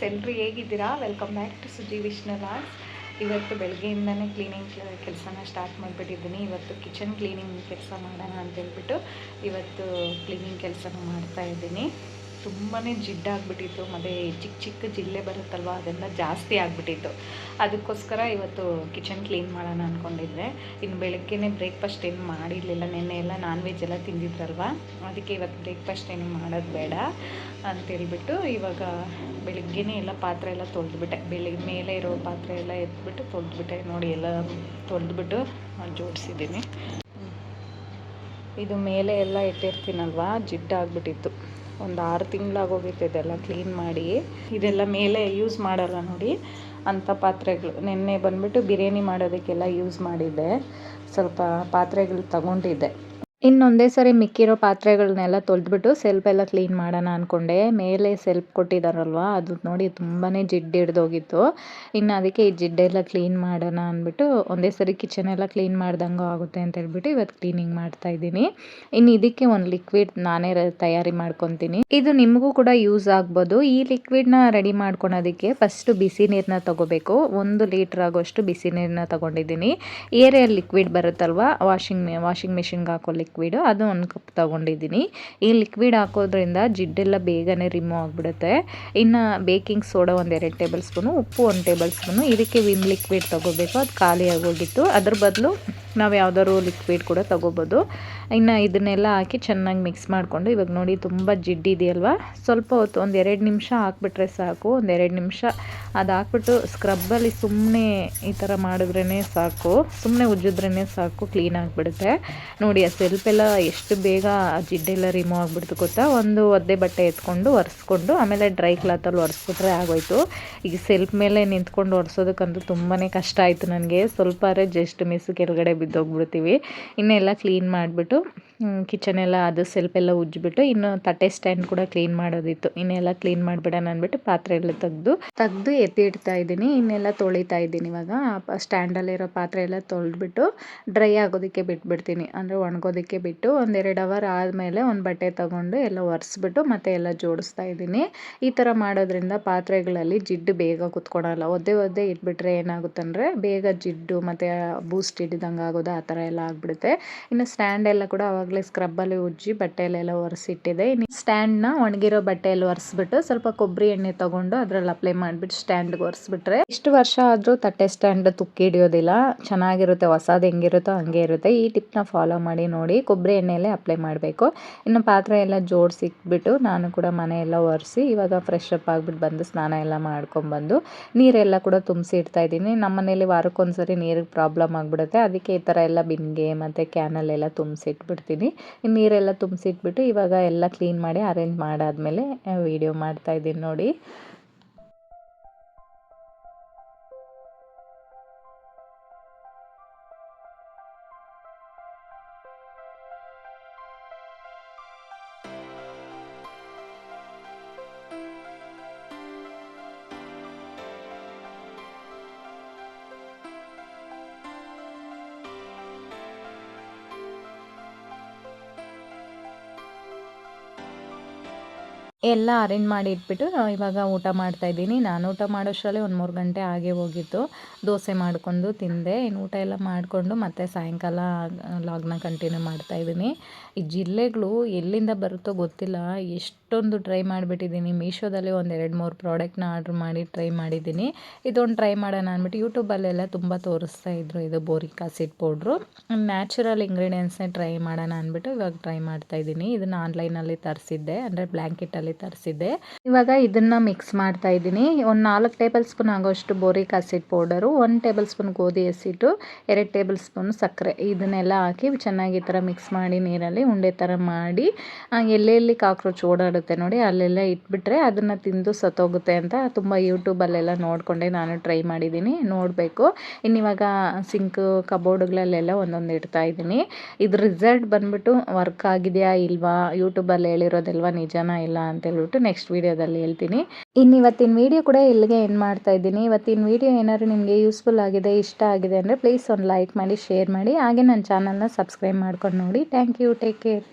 Friends, ಎಲ್ಲರೂ ಹೇಗಿದ್ದೀರಾ? Welcome back to Suji Vishnu logs. ಇವತ್ತು ಬೆಳಗ್ಗೆಯಿಂದನೇ ಕ್ಲೀನಿಂಗ್ ಕೆಲಸನ ಸ್ಟಾರ್ಟ್ ಮಾಡಿಬಿಟ್ಟಿದ್ದೀನಿ. ಇವತ್ತು ಕಿಚನ್ ಕ್ಲೀನಿಂಗ್ ಕೆಲಸ ಮಾಡೋಣ ಅಂತೇಳ್ಬಿಟ್ಟು ಇವತ್ತು ಕ್ಲೀನಿಂಗ್ ಕೆಲಸನ ಮಾಡ್ತಾಯಿದ್ದೀನಿ. ತುಂಬಾ ಜಿಡ್ಡಾಗ್ಬಿಟ್ಟಿತ್ತು, ಮತ್ತು ಚಿಕ್ಕ ಚಿಕ್ಕ ಜಿಲ್ಲೆ ಬರುತ್ತಲ್ವ, ಅದೆಲ್ಲ ಜಾಸ್ತಿ ಆಗಿಬಿಟ್ಟಿತ್ತು. ಅದಕ್ಕೋಸ್ಕರ ಇವತ್ತು ಕಿಚನ್ ಕ್ಲೀನ್ ಮಾಡೋಣ ಅಂದ್ಕೊಂಡಿದ್ದೆ. ಇನ್ನು ಬೆಳಗ್ಗೆನೇ ಬ್ರೇಕ್ಫಾಸ್ಟ್ ಏನು ಮಾಡಿರಲಿಲ್ಲ, ನೆನ್ನೆ ಎಲ್ಲ ನಾನ್ ವೆಜ್ ಎಲ್ಲ ತಿಂದಿದ್ರಲ್ವ, ಅದಕ್ಕೆ ಇವತ್ತು ಬ್ರೇಕ್ಫಾಸ್ಟ್ ಏನು ಮಾಡೋದು ಬೇಡ ಅಂತೇಳ್ಬಿಟ್ಟು ಇವಾಗ ಬೆಳಗ್ಗೆನೇ ಎಲ್ಲ ಪಾತ್ರೆ ಎಲ್ಲ ತೊಳೆದ್ಬಿಟ್ಟೆ. ಬೆಳಿಗ್ಗೆ ಮೇಲೆ ಇರೋ ಪಾತ್ರೆ ಎಲ್ಲ ಎತ್ಬಿಟ್ಟು ತೊಳೆದ್ಬಿಟ್ಟೆ. ನೋಡಿ, ಎಲ್ಲ ತೊಳೆದ್ಬಿಟ್ಟು ಜೋಡಿಸಿದ್ದೀನಿ. ಇದು ಮೇಲೆ ಎಲ್ಲ ಇಟ್ಟಿರ್ತೀನಲ್ವ, ಜಿಡ್ಡಾಗ್ಬಿಟ್ಟಿತ್ತು. ಒಂದು 6 ತಿಂಗಳಾಗೋಗಿತ್ತು ಇದೆಲ್ಲ ಕ್ಲೀನ್ ಮಾಡಿ. ಇದೆಲ್ಲ ಮೇಲೆ ಯೂಸ್ ಮಾಡಲ್ಲ ನೋಡಿ ಅಂಥ ಪಾತ್ರೆಗಳು. ನೆನ್ನೆ ಬಂದುಬಿಟ್ಟು ಬಿರಿಯಾನಿ ಮಾಡೋದಕ್ಕೆಲ್ಲ ಯೂಸ್ ಮಾಡಿದ್ದೆ. ಸ್ವಲ್ಪ ಪಾತ್ರೆಗಳು ತಗೊಂಡಿದ್ದೆ. ಇನ್ನೊಂದೇ ಸರಿ ಮಿಕ್ಕಿರೋ ಪಾತ್ರೆಗಳನ್ನೆಲ್ಲ ತೊಳೆದ್ಬಿಟ್ಟು ಸೆಲ್ಫ್ ಎಲ್ಲ ಕ್ಲೀನ್ ಮಾಡೋಣ ಅಂದ್ಕೊಂಡೆ. ಮೇಲೆ ಸೆಲ್ಫ್ ಕೊಟ್ಟಿದ್ದಾರಲ್ವ, ಅದು ನೋಡಿ ತುಂಬಾ ಜಿಡ್ಡು ಹಿಡ್ದೋಗಿತ್ತು. ಇನ್ನು ಅದಕ್ಕೆ ಈ ಜಿಡ್ಡೆಲ್ಲ ಕ್ಲೀನ್ ಮಾಡೋಣ ಅಂದ್ಬಿಟ್ಟು ಒಂದೇ ಸರಿ ಕಿಚನ್ ಎಲ್ಲ ಕ್ಲೀನ್ ಮಾಡ್ದಂಗೆ ಆಗುತ್ತೆ ಅಂತ ಹೇಳ್ಬಿಟ್ಟು ಇವತ್ತು ಕ್ಲೀನಿಂಗ್ ಮಾಡ್ತಾಯಿದ್ದೀನಿ. ಇನ್ನು ಇದಕ್ಕೆ ಒಂದು ಲಿಕ್ವಿಡ್ ನಾನೇ ತಯಾರಿ ಮಾಡ್ಕೊತೀನಿ. ಇದು ನಿಮಗೂ ಕೂಡ ಯೂಸ್ ಆಗ್ಬೋದು. ಈ ಲಿಕ್ವಿಡ್ನ ರೆಡಿ ಮಾಡ್ಕೊಳೋದಕ್ಕೆ ಫಸ್ಟು ಬಿಸಿ ನೀರನ್ನ ತಗೋಬೇಕು. 1 ಲೀಟ್ರ್ ಆಗೋಷ್ಟು ಬಿಸಿ ನೀರನ್ನ ತಗೊಂಡಿದ್ದೀನಿ. ಏರಿಯಲ್ ಲಿಕ್ವಿಡ್ ಬರುತ್ತಲ್ವ, ವಾಷಿಂಗ್ ಮಿಷಿನ್ಗೆ ಹಾಕೋ ಲಿಕ್ವಿಡ್, ಅದು 1 ಕಪ್ ತಗೊಂಡಿದ್ದೀನಿ. ಈ ಲಿಕ್ವಿಡ್ ಹಾಕೋದ್ರಿಂದ ಜಿಡ್ಡೆಲ್ಲ ಬೇಗನೆ ರಿಮೂವ್ ಆಗಿಬಿಡುತ್ತೆ. ಇನ್ನು ಬೇಕಿಂಗ್ ಸೋಡಾ 1-2 ಟೇಬಲ್ ಸ್ಪೂನು, ಉಪ್ಪು 1 ಟೇಬಲ್ ಸ್ಪೂನು. ಇದಕ್ಕೆ ವಿಮ್ ಲಿಕ್ವಿಡ್ ತೊಗೋಬೇಕು, ಅದು ಖಾಲಿ ಆಗೋಗಿತ್ತು. ಅದ್ರ ಬದಲು ನಾವು ಯಾವ್ದಾದ್ರು ಲಿಕ್ವಿಡ್ ಕೂಡ ತೊಗೋಬೋದು. ಇನ್ನು ಇದನ್ನೆಲ್ಲ ಹಾಕಿ ಚೆನ್ನಾಗಿ ಮಿಕ್ಸ್ ಮಾಡಿಕೊಂಡು, ಇವಾಗ ನೋಡಿ ತುಂಬ ಜಿಡ್ಡಿದೆಯಲ್ವ, ಸ್ವಲ್ಪ ಹೊತ್ತು 1-2 ನಿಮಿಷ ಹಾಕ್ಬಿಟ್ರೆ ಸಾಕು. 1-2 ನಿಮಿಷ ಅದು ಹಾಕ್ಬಿಟ್ಟು ಸ್ಕ್ರಬ್ಬಲ್ಲಿ ಸುಮ್ಮನೆ ಈ ಥರ ಮಾಡಿದ್ರೇ ಸಾಕು, ಸುಮ್ಮನೆ ಉಜ್ಜಿದ್ರೇ ಸಾಕು, ಕ್ಲೀನ್ ಆಗಿಬಿಡುತ್ತೆ. ನೋಡಿ, ಆ ಸೆಲ್ಫೆಲ್ಲ ಎಷ್ಟು ಬೇಗ ಜಿಡ್ಡೆಲ್ಲ ರಿಮೂವ್ ಆಗಿಬಿಡ್ತು ಗೊತ್ತಾ. ಒಂದು ಒದ್ದೆ ಬಟ್ಟೆ ಎತ್ಕೊಂಡು ಒರೆಸ್ಕೊಂಡು ಆಮೇಲೆ ಡ್ರೈ ಕ್ಲಾತಲ್ಲಿ ಒರೆಸ್ಬಿಟ್ರೆ ಆಗೋಯ್ತು. ಈಗ ಸೆಲ್ಫ್ ಮೇಲೆ ನಿಂತ್ಕೊಂಡು ಒರೆಸೋದಕ್ಕಂತೂ ತುಂಬಾ ಕಷ್ಟ ಆಯಿತು ನನಗೆ. ಸ್ವಲ್ಪ ಜಸ್ಟ್ ಮಿಸ್ ಕೆಳಗಡೆ ಬಿದ್ದೋಗ್ಬಿಡ್ತೀವಿ. ಇನ್ನೆಲ್ಲ ಕ್ಲೀನ್ ಮಾಡಿಬಿಟ್ಟು ಕಿಚನೆಲ್ಲ ಅದು ಸೆಲ್ಫೆಲ್ಲ ಉಜ್ಜಿಬಿಟ್ಟು, ಇನ್ನು ತಟ್ಟೆ ಸ್ಟ್ಯಾಂಡ್ ಕೂಡ ಕ್ಲೀನ್ ಮಾಡೋದಿತ್ತು. ಇನ್ನೆಲ್ಲ ಕ್ಲೀನ್ ಮಾಡಿಬಿಡೋಣ ಅಂದ್ಬಿಟ್ಟು ಪಾತ್ರೆ ಎಲ್ಲ ತೆಗೆದು ಎತ್ತಿ ಇಡ್ತಾ ಇದ್ದೀನಿ. ಇನ್ನೆಲ್ಲ ತೊಳಿತಾ ಇದ್ದೀನಿ. ಇವಾಗ ಸ್ಟ್ಯಾಂಡಲ್ಲಿರೋ ಪಾತ್ರೆ ಎಲ್ಲ ತೊಳೆದ್ಬಿಟ್ಟು ಡ್ರೈ ಆಗೋದಕ್ಕೆ ಬಿಟ್ಬಿಡ್ತೀನಿ, ಅಂದರೆ ಒಣಗೋದಕ್ಕೆ ಬಿಟ್ಟು 1-2 ಅವರ್ ಆದಮೇಲೆ ಒಂದು ಬಟ್ಟೆ ತೊಗೊಂಡು ಎಲ್ಲ ಒರೆಸ್ಬಿಟ್ಟು ಮತ್ತೆ ಎಲ್ಲ ಜೋಡಿಸ್ತಾ ಇದ್ದೀನಿ. ಈ ಥರ ಮಾಡೋದ್ರಿಂದ ಪಾತ್ರೆಗಳಲ್ಲಿ ಜಿಡ್ಡು ಬೇಗ ಕುತ್ಕೊಳಲ್ಲ. ಒದ್ದೆ ಇಟ್ಬಿಟ್ರೆ ಏನಾಗುತ್ತಂದರೆ ಬೇಗ ಜಿಡ್ಡು ಮತ್ತು ಬೂಸ್ಟ್ ಹಿಡಿದಂಗೆ ಆಗೋದು, ಆ ಥರ ಎಲ್ಲ ಆಗಿಬಿಡುತ್ತೆ. ಇನ್ನು ಸ್ಟ್ಯಾಂಡ್ ಎಲ್ಲ ಕೂಡ ಆವಾಗಲೇ ಸ್ಕ್ರಬ್ಬಲ್ಲಿ ಉಜ್ಜಿ ಬಟ್ಟೆಯಲ್ಲೆಲ್ಲ ಒರೆಸಿಟ್ಟಿದೆ. ಇನ್ನು ಸ್ಟ್ಯಾಂಡ್ನ ಒಣಗಿರೋ ಬಟ್ಟೆಯಲ್ಲಿ ಒರೆಸ್ಬಿಟ್ಟು ಸ್ವಲ್ಪ ಕೊಬ್ಬರಿ ಎಣ್ಣೆ ತೊಗೊಂಡು ಅದರಲ್ಲಿ ಅಪ್ಲೈ ಮಾಡಿಬಿಟ್ಟು ಸ್ಟ್ಯಾಂಡ್ಗೆ ಒರೆಸ್ಬಿಟ್ರೆ ಇಷ್ಟು ವರ್ಷ ಆದರೂ ತಟ್ಟೆ ಸ್ಟ್ಯಾಂಡ್ ತುಕ್ಕಿ ಹಿಡಿಯೋದಿಲ್ಲ, ಚೆನ್ನಾಗಿರುತ್ತೆ. ಹೊಸದು ಹೆಂಗಿರುತ್ತೋ ಹಂಗೆ ಇರುತ್ತೆ. ಈ ಟಿಪ್ನ ಫಾಲೋ ಮಾಡಿ ನೋಡಿ. ಕೊಬ್ಬರಿ ಎಣ್ಣೆಯಲ್ಲೇ ಅಪ್ಲೈ ಮಾಡಬೇಕು. ಇನ್ನು ಪಾತ್ರೆ ಎಲ್ಲ ಜೋಡಿಸಿಟ್ಬಿಟ್ಟು ನಾನು ಕೂಡ ಮನೆಯೆಲ್ಲ ಒರೆಸಿ ಇವಾಗ ಫ್ರೆಶ್ ಅಪ್ ಆಗಿಬಿಟ್ಟು ಬಂದು ಸ್ನಾನ ಎಲ್ಲ ಮಾಡ್ಕೊಂಡ್ಬಂದು ನೀರೆಲ್ಲ ಕೂಡ ತುಂಬಿಸಿ ಇಡ್ತಾ ಇದ್ದೀನಿ. ನಮ್ಮ ಮನೇಲಿ ವಾರಕ್ಕೊಂದ್ಸರಿ ನೀರಿಗೆ ಪ್ರಾಬ್ಲಮ್ ಆಗಿಬಿಡುತ್ತೆ. ಅದಕ್ಕೆ ಈ ಥರ ಎಲ್ಲ ಬಿನ್ಗೆ ಮತ್ತು ಕ್ಯಾನಲ್ಲೆಲ್ಲ ತುಂಬಿಸಿಟ್ಬಿಡ್ತೀನಿ. ನೀರೆಲ್ಲ ತುಂಬಿಸಿಟ್ಬಿಟ್ಟು ಇವಾಗ ಎಲ್ಲ ಕ್ಲೀನ್ ಮಾಡಿ ಅರೇಂಜ್ ಮಾಡಾದ್ಮೇಲೆ ವಿಡಿಯೋ ಮಾಡ್ತಾಯಿದ್ದೀನಿ ನೋಡಿ. ಎಲ್ಲ ಅರೇಂಜ್ ಮಾಡಿ ಇಟ್ಬಿಟ್ಟು ಇವಾಗ ಊಟ ಮಾಡ್ತಾಯಿದ್ದೀನಿ. ನಾನು ಊಟ ಮಾಡೋಷ್ಟರಲ್ಲಿ 1-3 ಗಂಟೆ ಆಗೇ ಹೋಗಿತ್ತು. ದೋಸೆ ಮಾಡ್ಕೊಂಡು ತಿಂದೆ. ಇನ್ನು ಊಟ ಎಲ್ಲ ಮಾಡಿಕೊಂಡು ಮತ್ತೆ ಸಾಯಂಕಾಲ ಲಾಗ್ನ ಕಂಟಿನ್ಯೂ ಮಾಡ್ತಾಯಿದ್ದೀನಿ. ಈ ಜಿರಳೆಗಳು ಎಲ್ಲಿಂದ ಬರುತ್ತೋ ಗೊತ್ತಿಲ್ಲ, ಎಷ್ಟೊಂದು ಟ್ರೈ ಮಾಡಿಬಿಟ್ಟಿದ್ದೀನಿ. ಮೀಶೋದಲ್ಲಿ 1-2-3 ಪ್ರಾಡಕ್ಟ್ನ ಆರ್ಡ್ರ್ ಮಾಡಿ ಟ್ರೈ ಮಾಡಿದ್ದೀನಿ. ಇದೊಂದು ಟ್ರೈ ಮಾಡೋಣ ಅಂದ್ಬಿಟ್ಟು ಯೂಟ್ಯೂಬಲ್ಲೆಲ್ಲ ತುಂಬ ತೋರಿಸ್ತಾಯಿದ್ರು. ಇದು ಬೋರಿಕ್ ಆಸಿಡ್ ಪೌಡ್ರು, ನ್ಯಾಚುರಲ್ ಇಂಗ್ರೀಡಿಯೆಂಟ್ಸ್ನೇ ಟ್ರೈ ಮಾಡೋಣ ಅಂದ್ಬಿಟ್ಟು ಇವಾಗ ಟ್ರೈ ಮಾಡ್ತಾಯಿದ್ದೀನಿ. ಇದನ್ನು ಆನ್ಲೈನಲ್ಲಿ ತರಿಸಿದ್ದೆ, ಅಂದರೆ ಬ್ಲ್ಯಾಂಕೆಟಲ್ಲಿ ತರಿಸಿದ್ದೆ. ಇವಾಗ ಇದನ್ನು ಮಿಕ್ಸ್ ಮಾಡ್ತಾ ಇದ್ದೀನಿ. ಒಂದು 4 ಟೇಬಲ್ ಸ್ಪೂನ್ ಆಗೋಷ್ಟು boric acid powder, 1 table spoon ಗೋಧಿ ಹಸಿಟ್ಟು, 2 ಟೇಬಲ್ ಸ್ಪೂನ್ ಸಕ್ಕರೆ, ಇದನ್ನೆಲ್ಲ ಹಾಕಿ ಚೆನ್ನಾಗಿ ಈ ಥರ ಮಿಕ್ಸ್ ಮಾಡಿ ನೀರಲ್ಲಿ ಉಂಡೆ ಥರ ಮಾಡಿ ಎಲ್ಲೆಲ್ಲಿ ಕಾಕ್ರೋಚ್ ಓಡಾಡುತ್ತೆ ನೋಡಿ ಅಲ್ಲೆಲ್ಲ ಇಟ್ಬಿಟ್ರೆ ಅದನ್ನು ತಿಂದು ಸತ್ತೋಗುತ್ತೆ ಅಂತ ತುಂಬ ಯೂಟ್ಯೂಬಲ್ಲೆಲ್ಲ ನೋಡಿಕೊಂಡೆ ನಾನು ಟ್ರೈ ಮಾಡಿದ್ದೀನಿ. ನೋಡಬೇಕು. ಇನ್ನಿವಾಗ ಸಿಂಕ್ ಕಬೋರ್ಡ್ಗಳಲ್ಲೆಲ್ಲ ಒಂದೊಂದು ಇಡ್ತಾ ಇದ್ದೀನಿ. ಇದ್ರ ರಿಸಲ್ಟ್ ಬಂದ್ಬಿಟ್ಟು ವರ್ಕ್ ಆಗಿದೆಯಾ ಇಲ್ವಾ, ಯೂಟ್ಯೂಬಲ್ಲಿ ಹೇಳಿರೋದಲ್ವಾ ನಿಜನಾ ಇಲ್ಲ ಅಂತೇಳ್ಬಿಟ್ಟು ನೆಕ್ಸ್ಟ್ ವೀಡಿಯೋದಲ್ಲಿ ಹೇಳ್ತೀನಿ. ಇನ್ನು ಇವತ್ತಿನ ವೀಡಿಯೋ ಕೂಡ ಇಲ್ಲಿಗೆ ಎಂಡ್ ಮಾಡ್ತಾ ಇದ್ದೀನಿ. ಇವತ್ತಿನ ವೀಡಿಯೋ ಏನಾದ್ರು ನಿಮಗೆ ಯೂಸ್ಫುಲ್ ಆಗಿದೆ, ಇಷ್ಟ ಆಗಿದೆ ಅಂದರೆ ಪ್ಲೀಸ್ ಒಂದು ಲೈಕ್ ಮಾಡಿ, ಶೇರ್ ಮಾಡಿ, ಹಾಗೆ ನನ್ನ ಚಾನಲ್ನ ಸಬ್ಸ್ಕ್ರೈಬ್ ಮಾಡ್ಕೊಂಡು ನೋಡಿ. Thank you. Take care.